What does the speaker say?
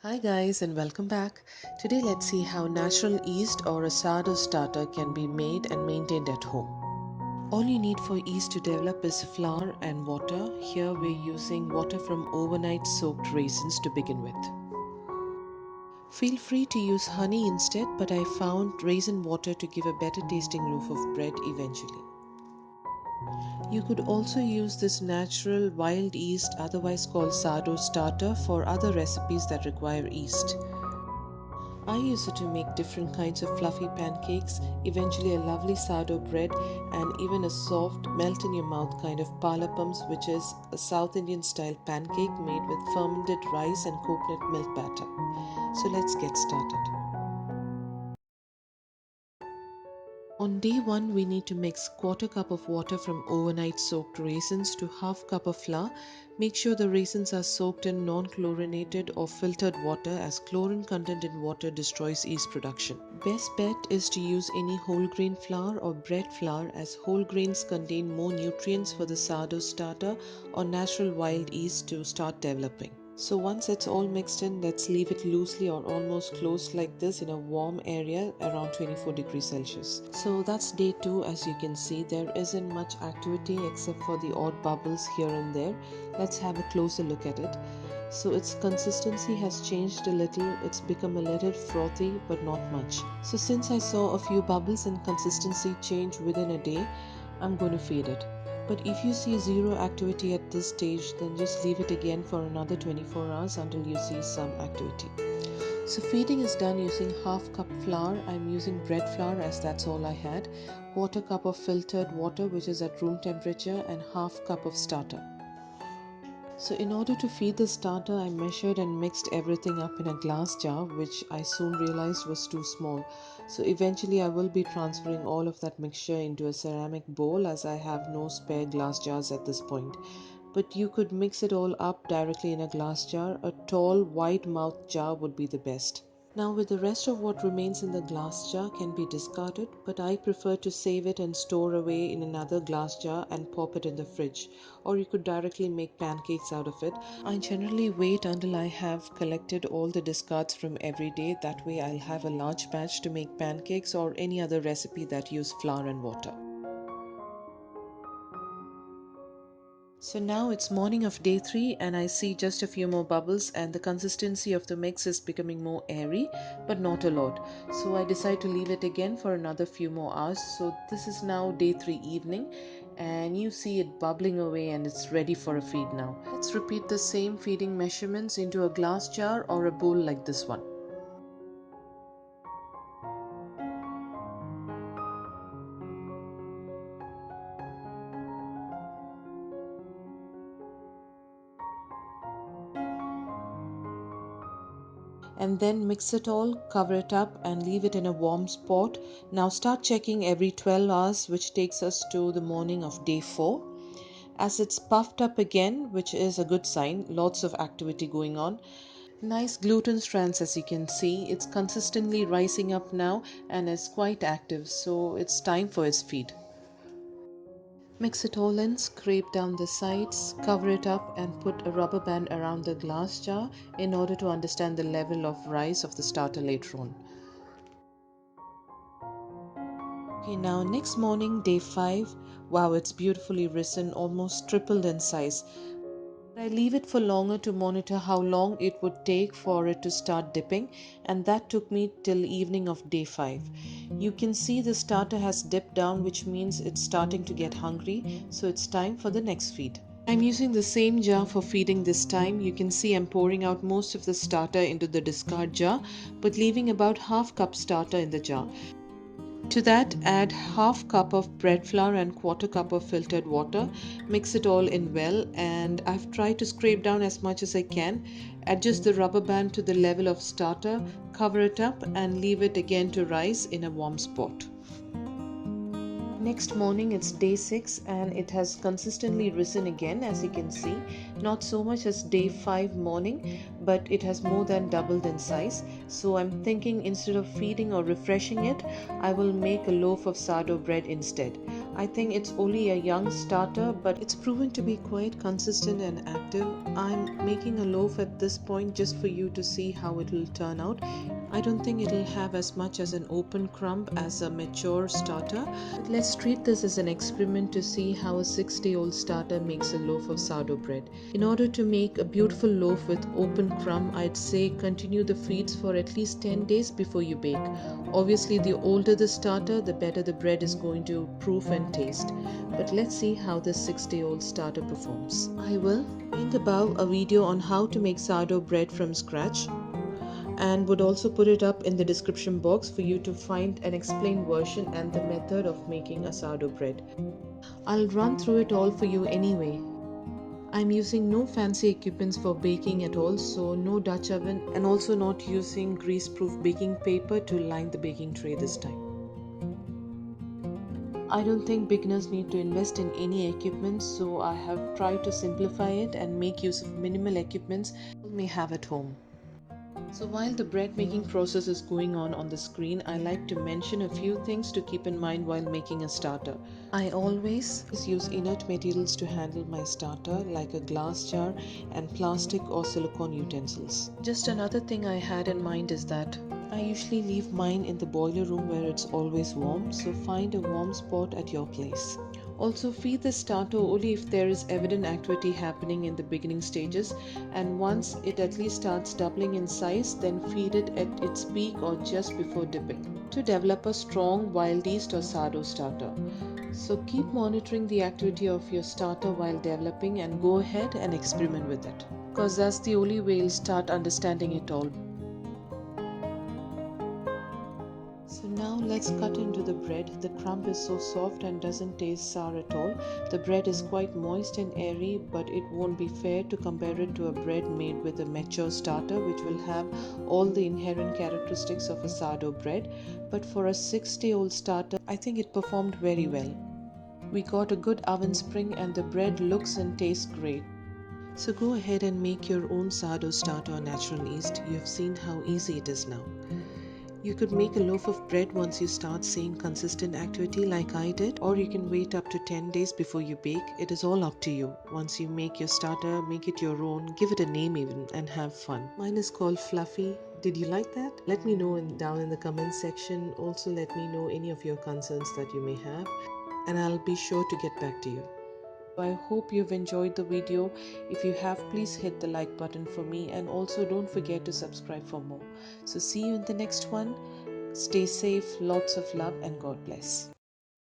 Hi guys and welcome back. Today let's see how natural yeast or a sourdough starter can be made and maintained at home. All you need for yeast to develop is flour and water. Here we're using water from overnight soaked raisins to begin with. Feel free to use honey instead, but I found raisin water to give a better tasting loaf of bread eventually. You could also use this natural wild yeast, otherwise called sourdough starter, for other recipes that require yeast. I use it to make different kinds of fluffy pancakes, eventually a lovely sourdough bread, and even a soft, melt in your mouth kind of palapams, which is a South Indian style pancake made with fermented rice and coconut milk batter. So let's get started. On day 1, we need to mix quarter cup of water from overnight soaked raisins to half cup of flour. Make sure the raisins are soaked in non-chlorinated or filtered water, as chlorine content in water destroys yeast production. Best bet is to use any whole grain flour or bread flour, as whole grains contain more nutrients for the sourdough starter or natural wild yeast to start developing. So once it's all mixed in, let's leave it loosely or almost closed like this in a warm area around 24 degrees Celsius. So that's day 2. As you can see, there isn't much activity except for the odd bubbles here and there. Let's have a closer look at it. So its consistency has changed a little. It's become a little frothy, but not much. So since I saw a few bubbles and consistency change within a day, I'm going to feed it. But if you see zero activity at this stage, then just leave it again for another 24 hours until you see some activity. So feeding is done using half cup flour. I'm using bread flour as that's all I had. Quarter cup of filtered water, which is at room temperature, and half cup of starter. So in order to feed the starter, I measured and mixed everything up in a glass jar, which I soon realized was too small. So eventually I will be transferring all of that mixture into a ceramic bowl, as I have no spare glass jars at this point. But you could mix it all up directly in a glass jar. A tall, wide-mouthed jar would be the best. Now with the rest of what remains in the glass jar can be discarded, but I prefer to save it and store away in another glass jar and pop it in the fridge. Or you could directly make pancakes out of it. I generally wait until I have collected all the discards from every day. That way I'll have a large batch to make pancakes or any other recipe that use flour and water. So now it's morning of day 3 and I see just a few more bubbles, and the consistency of the mix is becoming more airy, but not a lot. So I decide to leave it again for another few more hours. So this is now day 3 evening, and you see it bubbling away and it's ready for a feed now. Let's repeat the same feeding measurements into a glass jar or a bowl like this one. And then mix it all, cover it up and leave it in a warm spot. Now start checking every 12 hours, which takes us to the morning of day 4. As it's puffed up again, which is a good sign, lots of activity going on. Nice gluten strands, as you can see. It's consistently rising up now and is quite active, so it's time for its feed. Mix it all in, scrape down the sides, cover it up and put a rubber band around the glass jar in order to understand the level of rise of the starter later on. Okay, now next morning, day 5. Wow, it's beautifully risen, almost tripled in size. I leave it for longer to monitor how long it would take for it to start dipping, and that took me till evening of day 5. You can see the starter has dipped down, which means it's starting to get hungry, so it's time for the next feed. I'm using the same jar for feeding this time. You can see I'm pouring out most of the starter into the discard jar, but leaving about half cup starter in the jar. To that, add half cup of bread flour and quarter cup of filtered water. Mix it all in well, and I've tried to scrape down as much as I can. Adjust the rubber band to the level of starter, cover it up and leave it again to rise in a warm spot. Next morning it's day 6 and it has consistently risen again, as you can see. Not so much as day 5 morning, but it has more than doubled in size. So I'm thinking instead of feeding or refreshing it, I will make a loaf of sourdough bread instead. I think it's only a young starter, but it's proven to be quite consistent and active. I'm making a loaf at this point just for you to see how it will turn out. I don't think it'll have as much as an open crumb as a mature starter, but let's treat this as an experiment to see how a 6-day-old starter makes a loaf of sourdough bread. In order to make a beautiful loaf with open crumb, I'd say continue the feeds for at least 10 days before you bake. Obviously, the older the starter, the better the bread is going to proof and taste. But let's see how this 6-day-old starter performs. I will link above a video on how to make sourdough bread from scratch, and would also put it up in the description box for you to find an explained version and the method of making a sourdough bread. I'll run through it all for you anyway. I'm using no fancy equipments for baking at all, so no Dutch oven, and also not using grease-proof baking paper to line the baking tray this time. I don't think beginners need to invest in any equipment, so I have tried to simplify it and make use of minimal equipments you may have at home. So while the bread making process is going on the screen, I like to mention a few things to keep in mind while making a starter. I always use inert materials to handle my starter, like a glass jar and plastic or silicone utensils. Just another thing I had in mind is that I usually leave mine in the boiler room where it's always warm, so find a warm spot at your place. Also, feed the starter only if there is evident activity happening in the beginning stages, and once it at least starts doubling in size, then feed it at its peak or just before dipping to develop a strong wild yeast or sourdough starter. So keep monitoring the activity of your starter while developing and go ahead and experiment with it, because that's the only way you'll start understanding it all. So now let's cut into the bread. The crumb is so soft and doesn't taste sour at all. The bread is quite moist and airy, but it won't be fair to compare it to a bread made with a mature starter, which will have all the inherent characteristics of a sourdough bread. But for a 6-day-old starter, I think it performed very well. We got a good oven spring and the bread looks and tastes great. So go ahead and make your own sourdough starter on natural yeast. You have seen how easy it is now. You could make a loaf of bread once you start seeing consistent activity like I did, or you can wait up to 10 days before you bake. It is all up to you. Once you make your starter, make it your own, give it a name even, and have fun. Mine is called Fluffy. Did you like that? Let me know down in the comments section. Also let me know any of your concerns that you may have, and I'll be sure to get back to you. I hope you've enjoyed the video. If you have, please hit the like button for me, and also don't forget to subscribe for more. So see you in the next one. Stay safe, lots of love, and God bless.